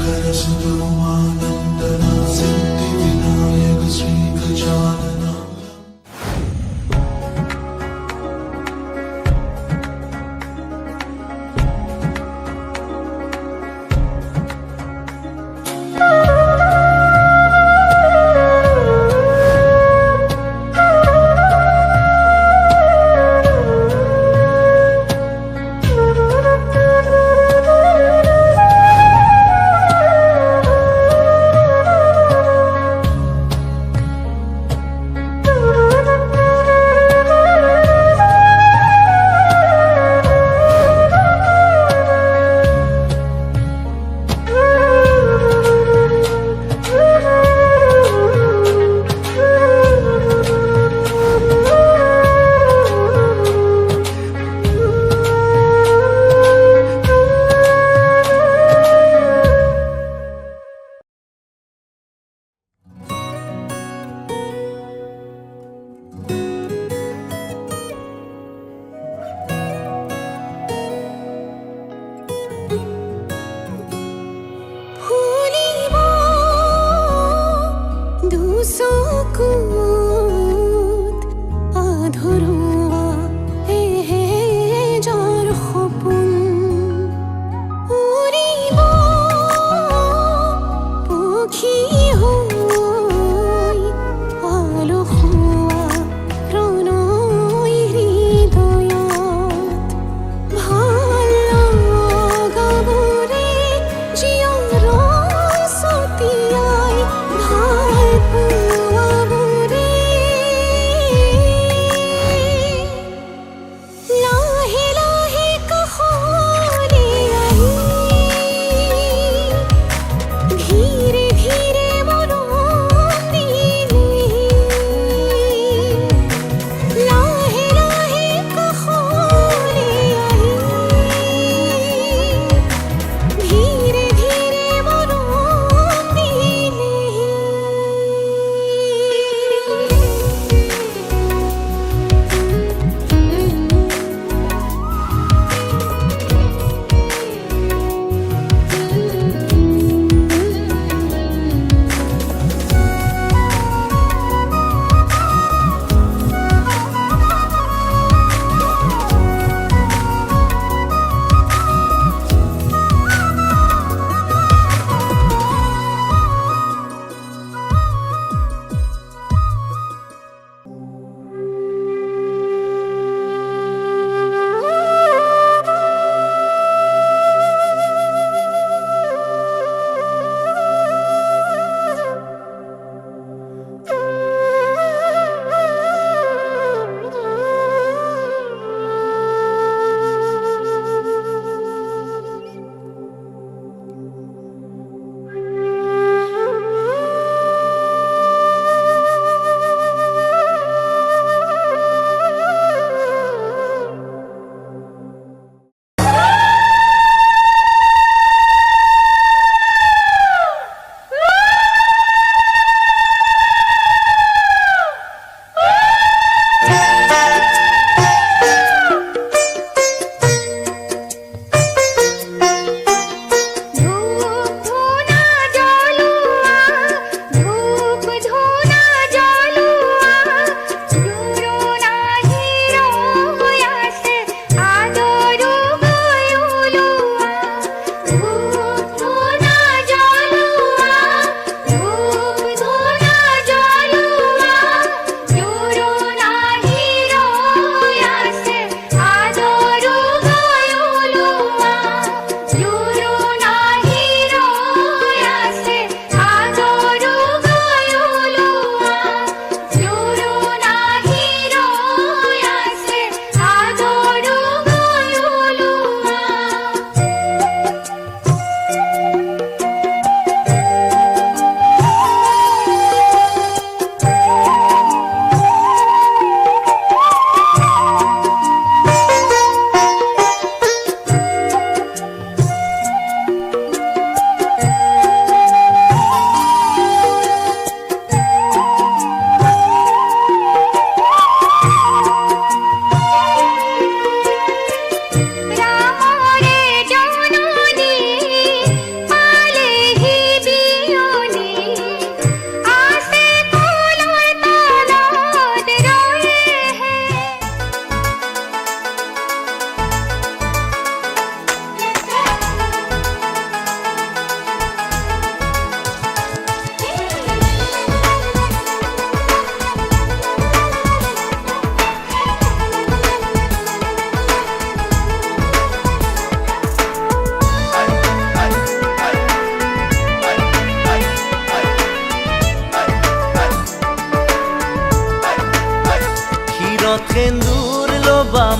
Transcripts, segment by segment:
शङ्करसुतोमानन्दना सिद्धिविनायक श्रीगजानना।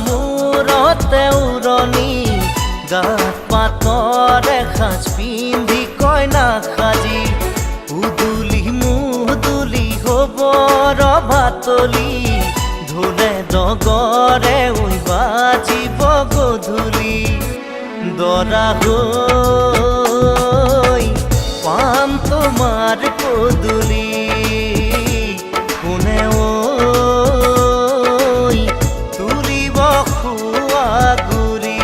মূৰতে উৰণি গাত পাতৰ এসাঁজ পিন্ধি কইনা সাজি উদুলি মুদুলি হ'ব ৰভাতলি ঢোলে ডগৰে ঐ বাজিব গধূলি দৰা হৈ পাম তোমাৰ পদূলি কোনে ঐ তুলিব খোৱা গুৰি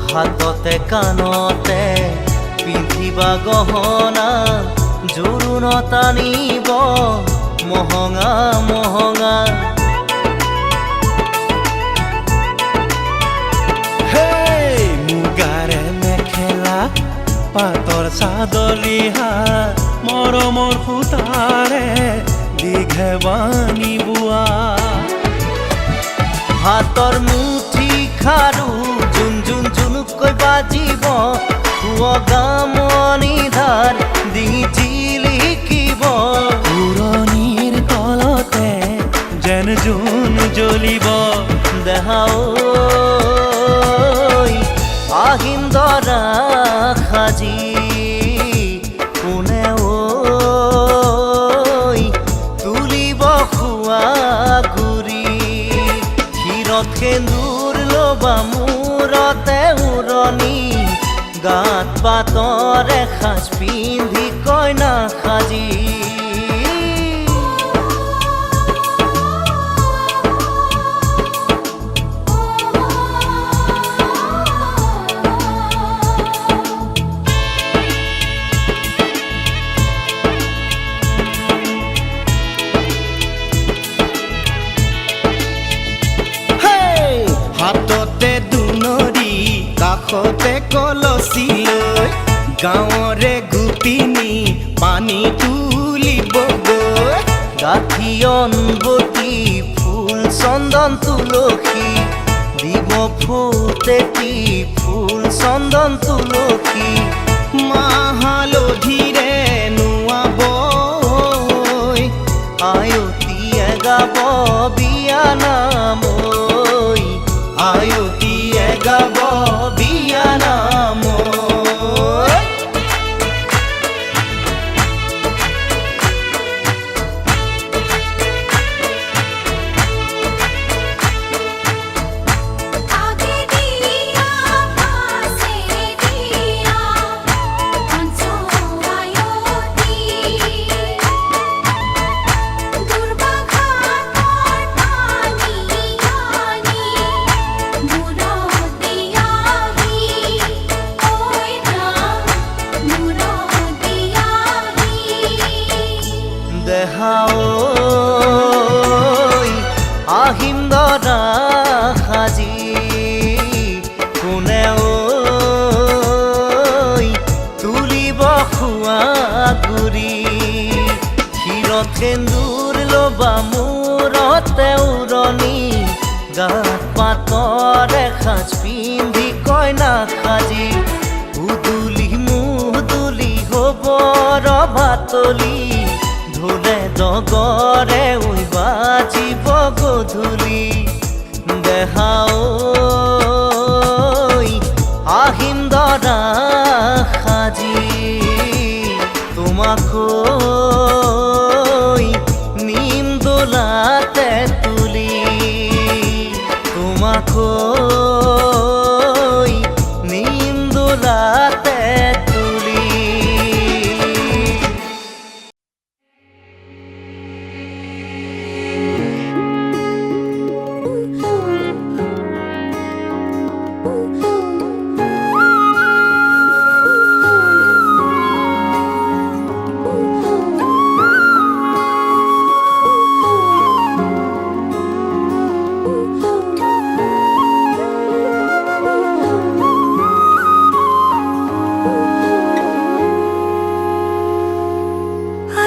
হাততে কাণতে পিন্ধিবা গহনা জোৰোণত আনিব মহঙা মহঙা মুগাৰে মেখেলা পাতৰ চাদলিহা মৰমৰ সূতাৰে দীঘে বানি বোৱা হাতৰ মুঠি খাৰু জুন জুন জুনুকৈ বাজিব গামনি ধাৰ ডিঙি জিলিকিব পুৰণিৰ তলতে যেন জোন জ্বলিব দেহা ঐ আহিন দৰা সাজি কোনে ঐ তুলিব খোৱা গুৰি ক্ষীৰত সেন্দুৰ ল'বা মূৰতে উৰণি গাত পাতৰ এসাঁজ পিন্ধি কইনা সাজি হাততে দুনৰি কাষতে কলচি লৈ গাঁৱৰে গোপিনী পানী তুলিবগৈ গাঁঠি অনবতি ফুল চন্দন তুলসী দিব ফুটেতি ফুল চন্দন তুলসী মাহালধিৰে নোৱাব আয়তীয়ে গাব বিয়া নাম আয়তীয়ে গাব বিয়া নাম দেহা ঐ আহিম দৰা সাজি কোনে ঐ তুলিব খোৱা গুৰি ক্ষীৰত সেন্দুৰ ল'বা মূৰতে উৰণি গাত পাতৰ এসাঁজ পিন্ধি কইনা সাজি উদুলি মুদুলি হ'ব ৰভাতলি ঢোলে ডগৰে ঐ বাজিব গধূলি দেহা ঐ আহিম দৰা সাজি তোমাক নিম দোলাতে তুলি তোমাক নিম দোলাতে তুলি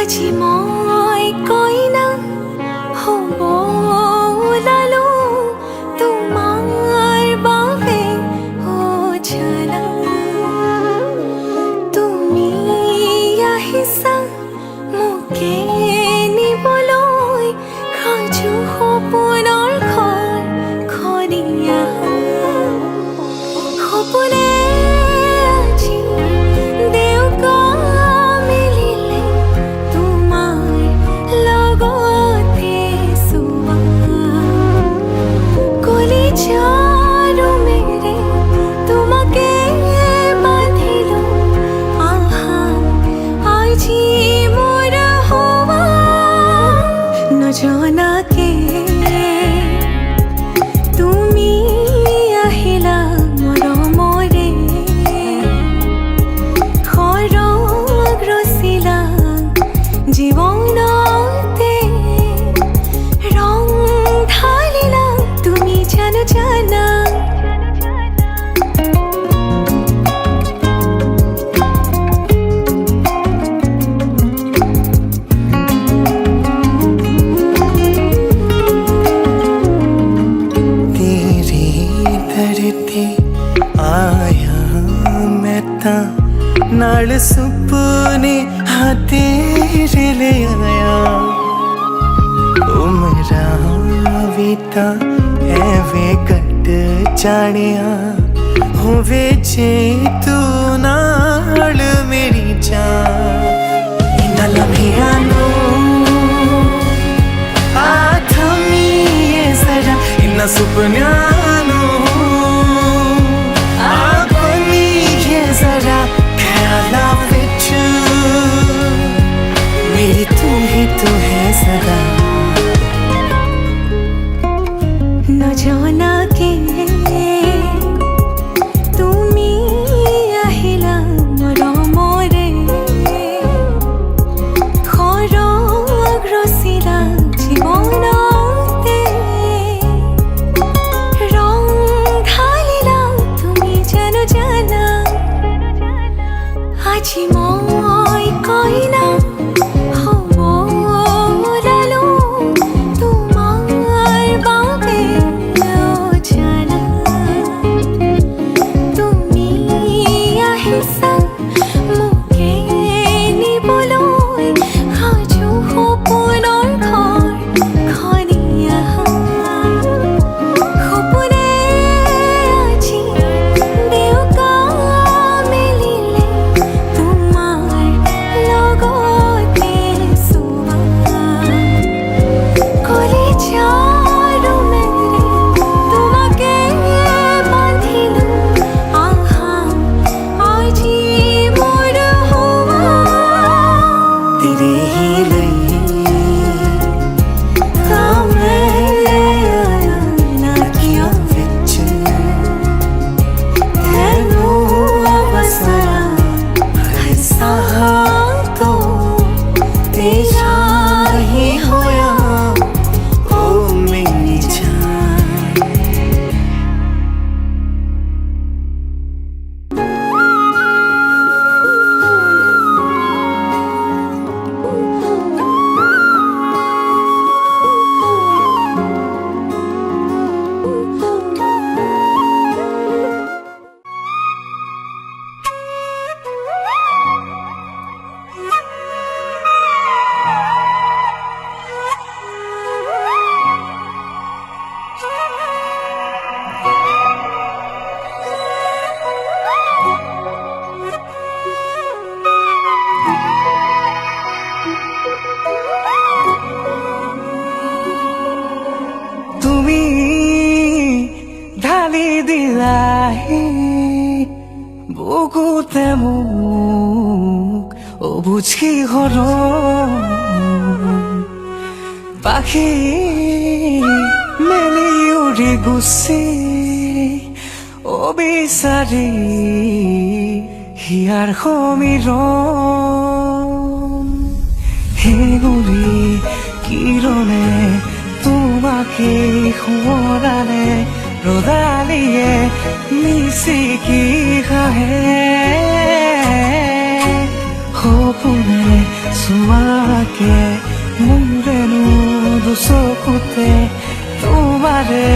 আজি মই কইনা হ'ব ওলালো তোমাৰ বাবে অ জানা তুমি আহিছা মোকে নিবলৈ সাজু সপোনৰ ঘৰ খনিয়া সপোনে আজি দেউকা মিলিলে তোমাৰ লগতে চোৱা কলিজাৰো মেৰে তোমাকে বান্ধিলো আহা আজি মোৰ হোৱা নজনাকে তুমি আহিলা মৰমৰে খৰগ ৰচিলা জীৱনতে ৰং ঢালিলা তুমি জানো জানা तेरे दर ते आया मैं तां नाल सुपने हाँ तेरे ले आया उमरा भी तां एवे कट जानिया होवे जे तू नाल मेरी जान इन्ना लम्हिया नू इन्ना सुपन्यानो आगोनी ये जरा ख्याला विच मेरी तू ही तू है सदा নজনাকে তুমি আহিলা মৰমৰে খৰগ ৰচিলা জীৱনতে ৰং ঢালিলা তুমি জানো জানা আজি মই কইনা হ'ব ওলালো তোমাৰ বাবে অ জানা তুমি আহিছা মোকে নিবলৈ সাজু সপোনৰ ঘৰ খনিয়া সপোনে আজি দেউকা মিলিলে তোমাৰ লগতে চোৱা কলিজাৰো মেৰে তোমাকে বান্ধিলো আহা আজি মোৰ হোৱা तेरे ही लिए ना किया विच तेनू बसरा ऐसा तो तेरा ही होया ओ मेरी जान তুমি ঢালি দিলাহি বুকুতে মোক অবুঝ কি হৰম পাখি মেলি উৰি গুচি অবিচাৰি হিয়াৰ সমীৰণ হেঙুলি কিৰণে তোমাকে সোঁৱৰালে ৰ'দালিয়ে মিচিকি হাঁহে সপোনে চোৱা থাকে মোৰেনো দুচকুতে তোমাৰে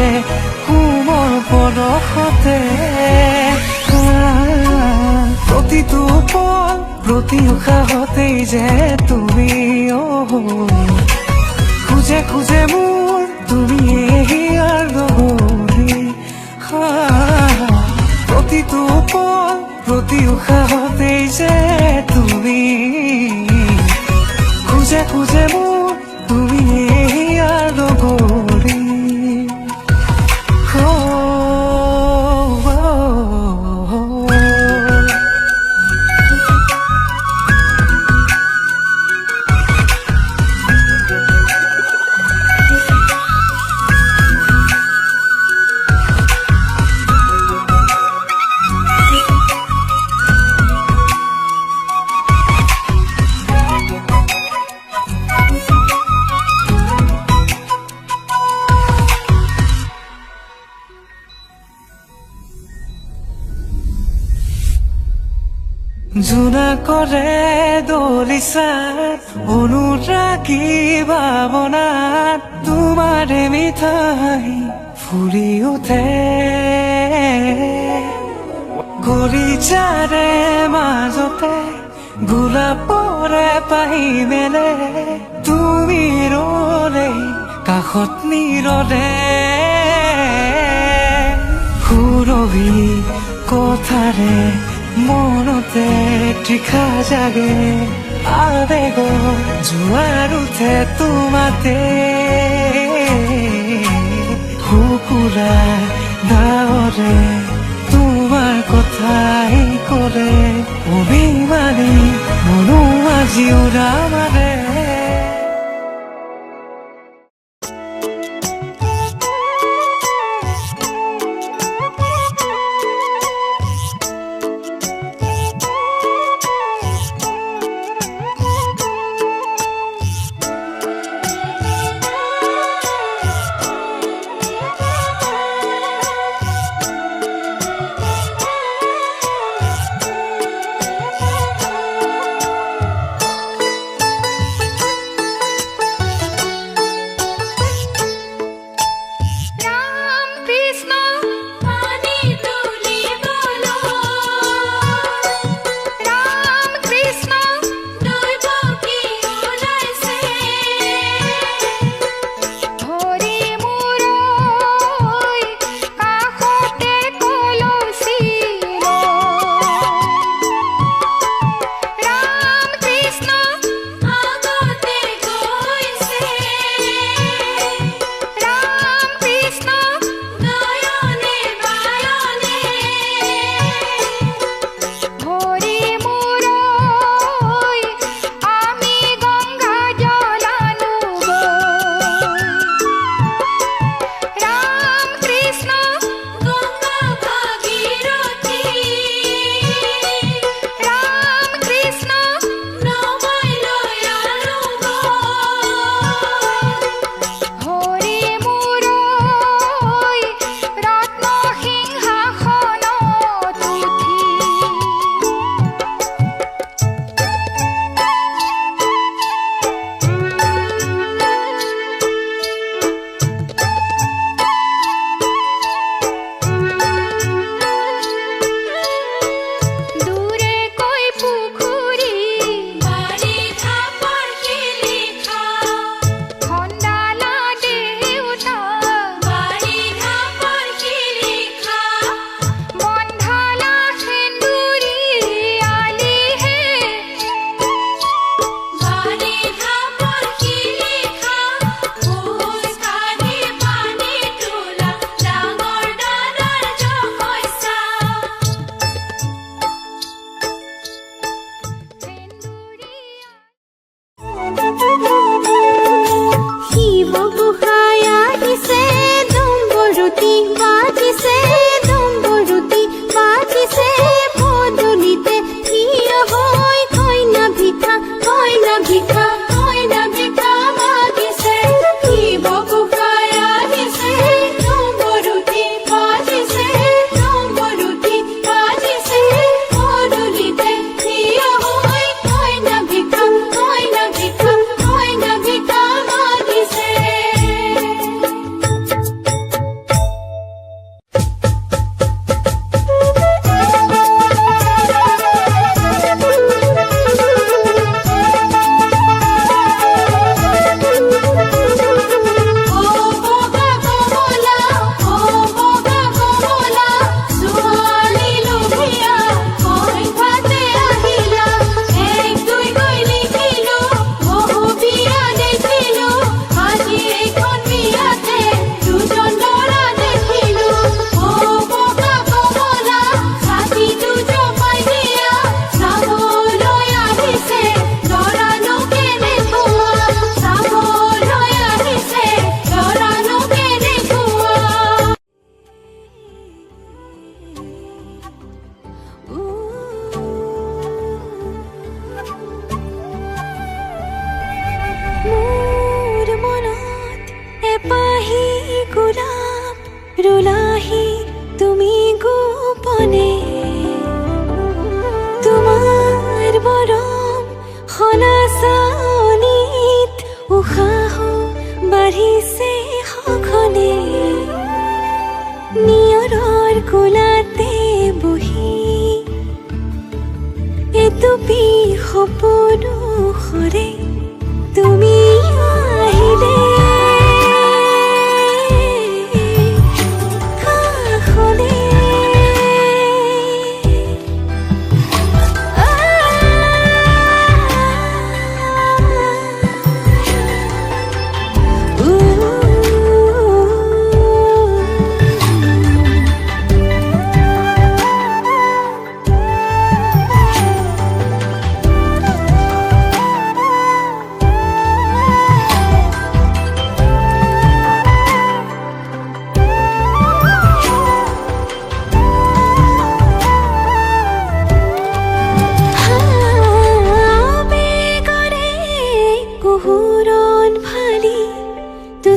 কোমল পৰশতে প্ৰতিটো পল প্ৰতি উশাহতেই যে তুমি খুজে খুজে মোৰ তুমি হিয়াৰ লগৰী প্ৰতিটো পল প্ৰতি উশাহতেই যে তুমি খুজে খুজে মোৰ তুমি হিয়াৰ লগৰী জোনাকৰে দলিচাত অনুৰাগী ভাৱনাত তোমাৰে মিঠাই ফুলি উঠে গৰিজাৰে মাজতে গোলাপৰে পাহি মেলে তুমি ৰলে কাষত নীৰৰে সুৰভি কথাৰে মনতে তীখা জাগে আবেগ জোৱাৰ উঠে তোমাতে কুকুৰা ডাৱৰে তোমাৰ কথাই কৰে অভিমানী মনো আজি উৰা মাৰে ৰুলাহি তুমি গোপনে তোমাৰ মৰম খলাচনিত উশাহ বাঢ়িছে সঘনে নিয়ৰৰ কোলাতে বহি এটুপি সপোন সৰে তুমি আহিলে কাষলে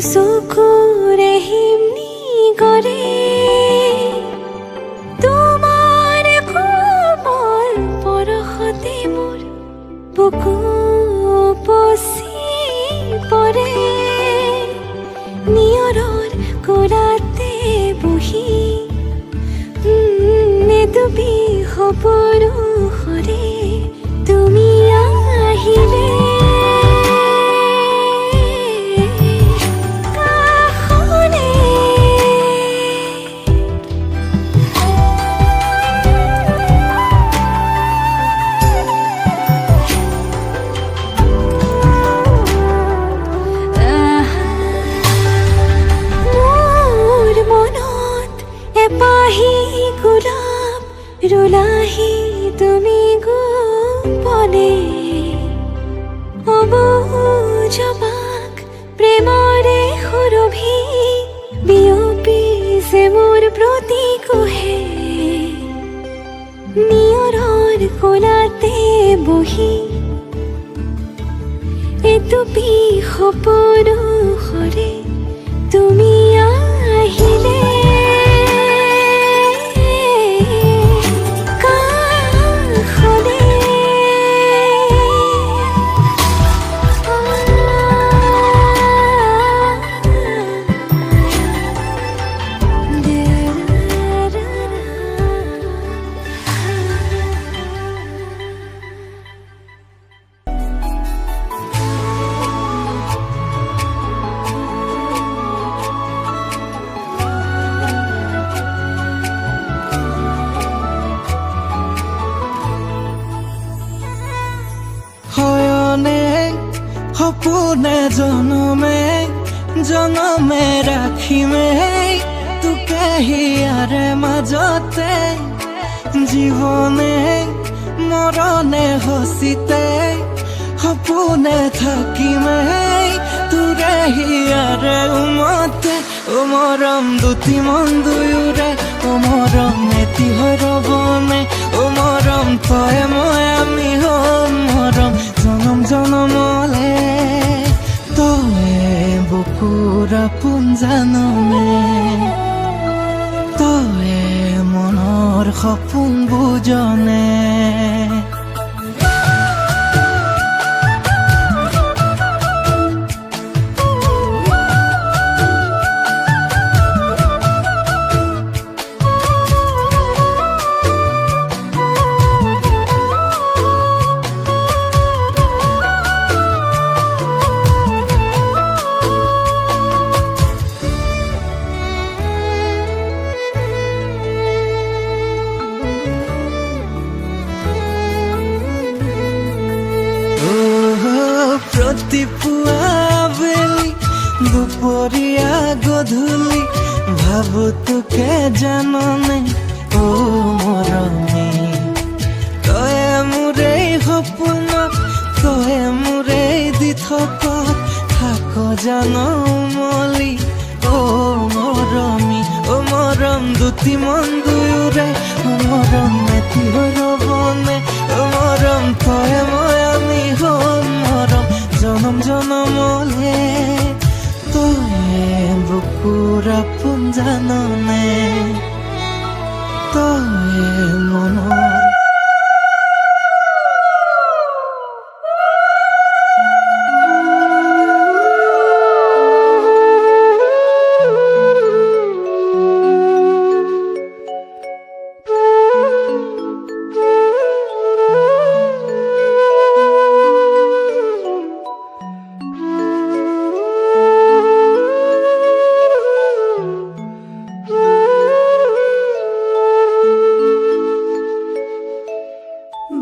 চকুৰে হিমনি কৰে তোমাৰ কোমল পৰশতে মোৰ বুকু পচি পৰে নিয়ৰৰ কোলাতে বহি এটুপি সপোন সৰে তুমি আহিলে ৰুলাহি তুমি গোপনে অবুজবাক প্ৰেমৰে সুৰভি বিয়পিছে মোৰ প্ৰতি কোহে নিয়ৰৰ কোলাতে বহি এটুপি সপোন সৰে তুমি আহিলে সপোনে জনমে জনমে ৰাখিমে তোকে হিয়াৰে মাজতে জীৱনে মৰণে হচিতে সপোনে থাকিমে তোৰে হিয়াৰে উমতে ও মৰম দুটি মন দুয়োৰে ও মৰম এটি হৈ ৰবনে ও মৰম তই মই আমি হম মৰম জনম জনমলে তয়ে বুকুৰ আপোন জানমে তয়ে মনৰ সপোন বুজনে ৰাতিপুৱা বেলি দুপৰীয়া গধূলি ভাবো তোকে জাননে ও মৰমে তয়ে মোৰে সপোনত তয়ে মোৰে দি থকা থাক জান মলি ও মৰমী ও মৰম দুটি মন দুয়োৰে ও মৰম এটি হৈ ৰবনে ও মৰম তয়ে মই আমি হম মৰম জনম জনমলে তয়ে বুক বুকুৰ আপোন জাননে তয়ে মনৰ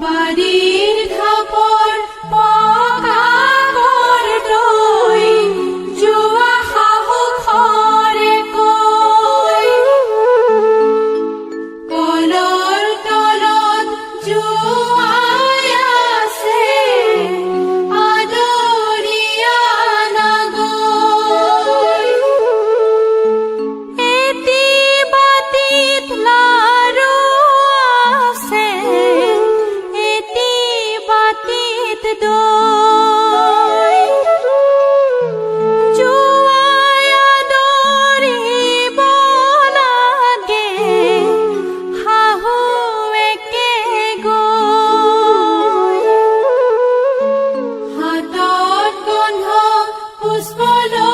বাড়িৰ ধাপৰ পকা কৰতই জুয়া হাহু খৰে কই কলৰ তলত জুয়াই আছে আদৰিয়া নাগৈ এটি বাতিত লাৰু আছে এটি বাতিত দৈ জুৱাই আদৰিব লাগে শাহুৱেকে গৈ হাতত গন্ধ পুষ্প লৈ